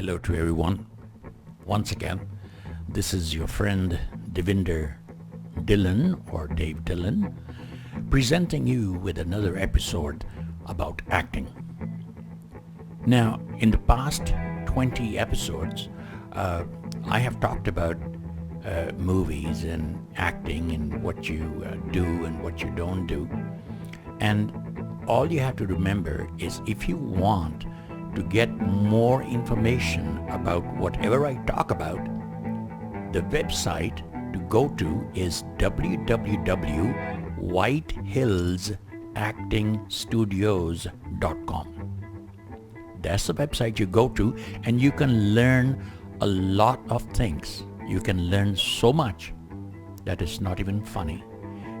Hello to everyone. Once again, this is your friend Devinder Dillon or Dave Dillon presenting you with another episode about acting. Now, in the past 20 episodes, I have talked about movies and acting and what you do and what you don't do. And all you have to remember is if you want to get more information about whatever I talk about, the website to go to is www.whitehillsactingstudios.com. That's the website you go to, and you can learn a lot of things. You can learn so much that it's not even funny.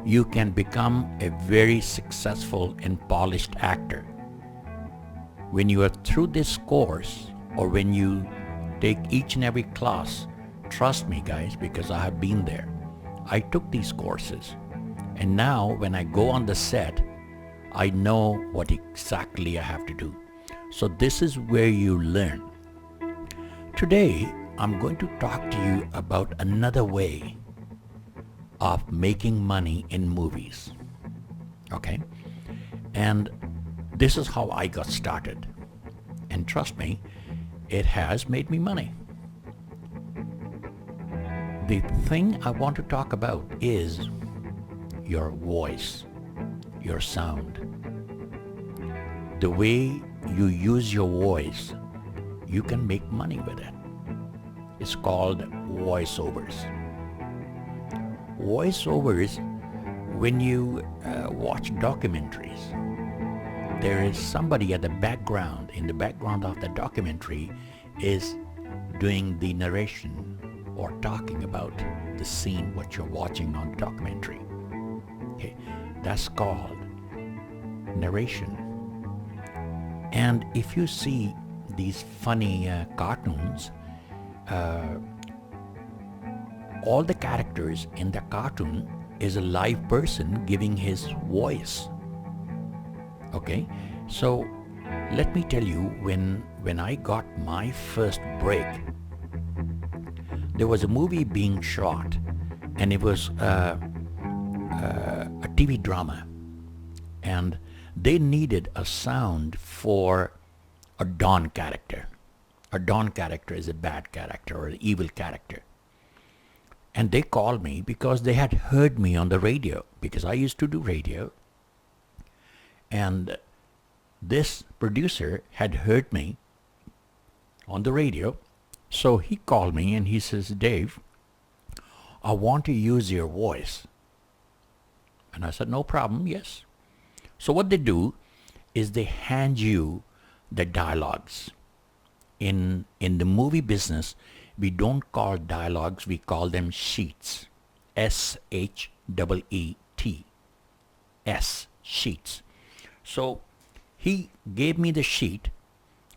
You can become a very successful and polished actor. When you are through this course, or when you take each and every class, trust me guys, because I have been there. I took these courses, and now when I go on the set, I know what exactly I have to do. So this is where you learn. Today, I'm going to talk to you about another way of making money in movies. Okay? And this is how I got started. And trust me, it has made me money. The thing I want to talk about is your voice, your sound. The way you use your voice, you can make money with it. It's called voiceovers. Voiceovers, when you watch documentaries, there is somebody at the background, in the background of the documentary, is doing the narration or talking about the scene, what you're watching on the documentary. Okay, that's called narration. And if you see these funny cartoons, all the characters in the cartoon is a live person giving his voice. Okay, so let me tell you, when I got my first break, there was a movie being shot, and it was a TV drama, and they needed a sound for a Don character. A Don character is a bad character or an evil character. And they called me because they had heard me on the radio, because I used to do radio. And this producer had heard me on the radio. So he called me and he says, Dave, I want to use your voice. And I said, no problem, yes. So what they do is they hand you the dialogues. In the movie business, we don't call dialogues, we call them sheets. S-H-E-E-T. Sheets. So he gave me the sheet,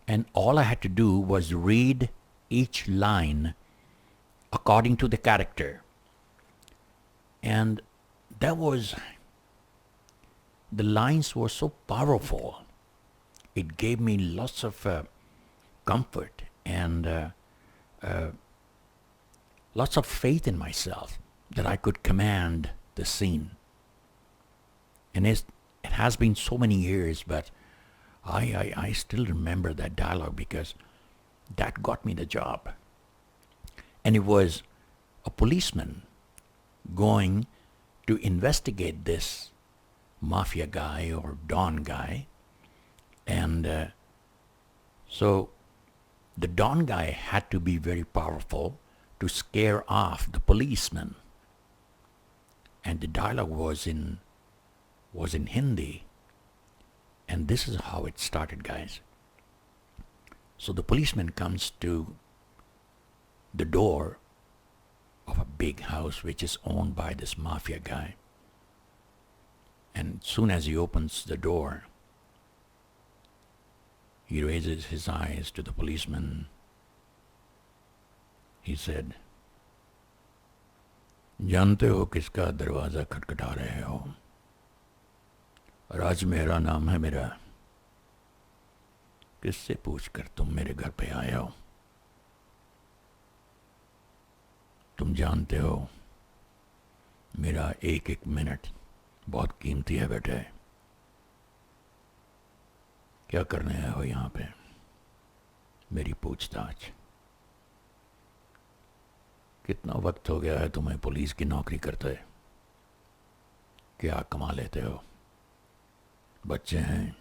and all I had to do was read each line according to the character. And the lines were so powerful. It gave me lots of comfort and lots of faith in myself that I could command the scene. And it has been so many years, but I still remember that dialogue because that got me the job. And it was a policeman going to investigate this mafia guy or Don guy. And so the Don guy had to be very powerful to scare off the policeman. And the dialogue was in Hindi. And this is how it started, guys. So the policeman comes to the door of a big house which is owned by this mafia guy. And soon as he opens the door, he raises his eyes to the policeman. He said, जानते हो किसका दरवाज़ा खटखटा रहे हो? राज मेरा नाम है मेरा. किससे पूछकर तुम मेरे घर पे आए हो? तुम जानते हो मेरा एक एक मिनट बहुत कीमती है बेटे. क्या करने आए हो यहाँ पे? मेरी पूछताछ. कितना वक्त हो गया है तुम्हें पुलिस की नौकरी करते? क्या कमा लेते हो? बच्चे हैं,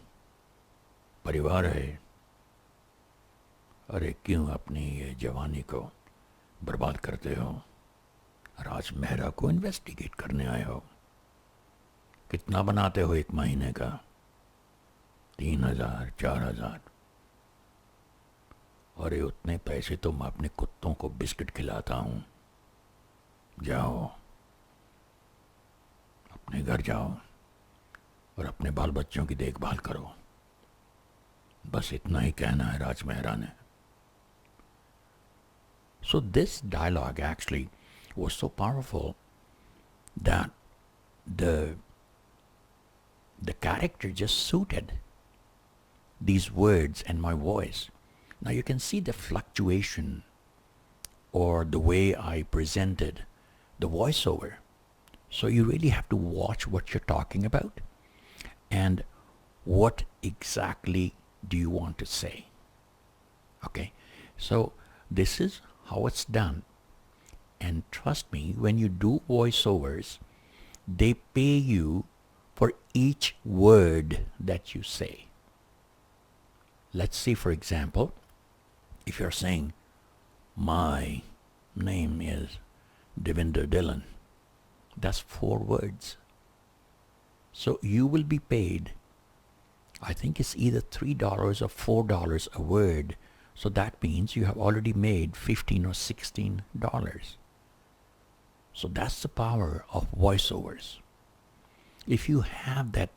परिवार है. अरे क्यों अपनी ये जवानी को बर्बाद करते हो? राज मेहरा को इन्वेस्टिगेट करने आए हो. कितना बनाते हो एक महीने का? 3,000, 4,000. अरे उतने पैसे तो मैं अपने कुत्तों को बिस्किट खिलाता हूं. जाओ, अपने घर जाओ और अपने बाल बच्चों की देखभाल करो. बस इतना ही कहना है राज मेहरा ने. So this dialogue actually was so powerful that the character just suited these words and my voice. Now you can see the fluctuation or the way I presented the voiceover. So you really have to watch what you're talking about and what exactly do you want to say. Okay, so this is how it's done. And trust me, when you do voiceovers, they pay you for each word that you say. Let's see, for example, if you're saying, my name is Devinder Dhillon, that's 4 words. So you will be paid, I think it's either $3 or $4 a word. So that means you have already made $15 or $16. So that's the power of voiceovers. If you have that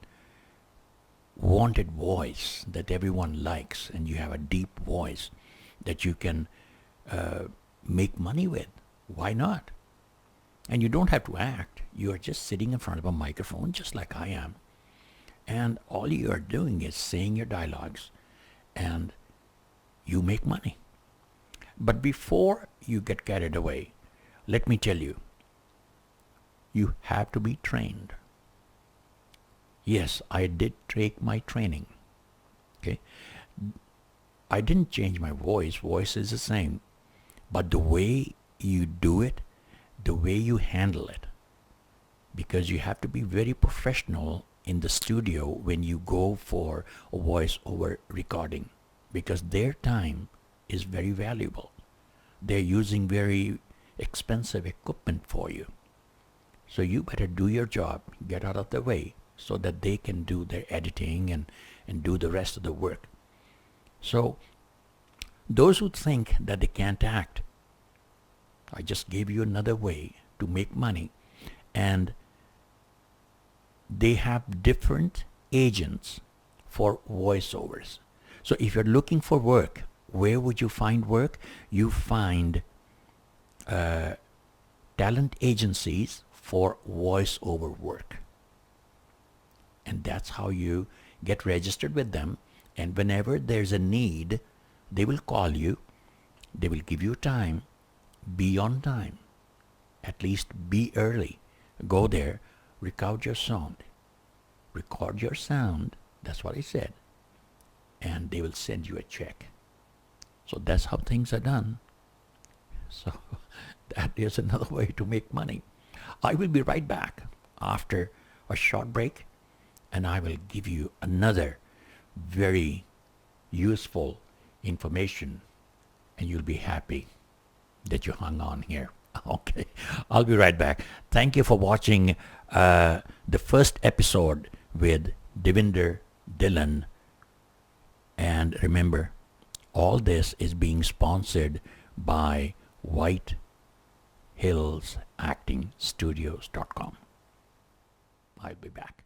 wanted voice that everyone likes and you have a deep voice that you can make money with, why not? And you don't have to act. You are just sitting in front of a microphone just like I am. And all you are doing is saying your dialogues and you make money. But before you get carried away, let me tell you, you have to be trained. Yes, I did take my training. Okay, I didn't change my voice. Voice is the same. But the way you do it, the way you handle it, because you have to be very professional in the studio when you go for a voice-over recording, because their time is very valuable. They're using very expensive equipment for you. So you better do your job, get out of the way, so that they can do their editing and do the rest of the work. So those who think that they can't act, I just gave you another way to make money. And they have different agents for voiceovers. So if you're looking for work, where would you find work? You find talent agencies for voiceover work. And that's how you get registered with them. And whenever there's a need, they will call you. They will give you time. Be on time. At least be early. Go there, record your sound. Record your sound. That's what I said. And they will send you a check. So that's how things are done. So that is another way to make money. I will be right back after a short break, and I will give you another very useful information, and you'll be happy that you hung on here. Okay, I'll be right back. Thank you for watching the first episode with Devinder Dhillon. And remember, all this is being sponsored by WhiteHillsActingStudios.com. I'll be back.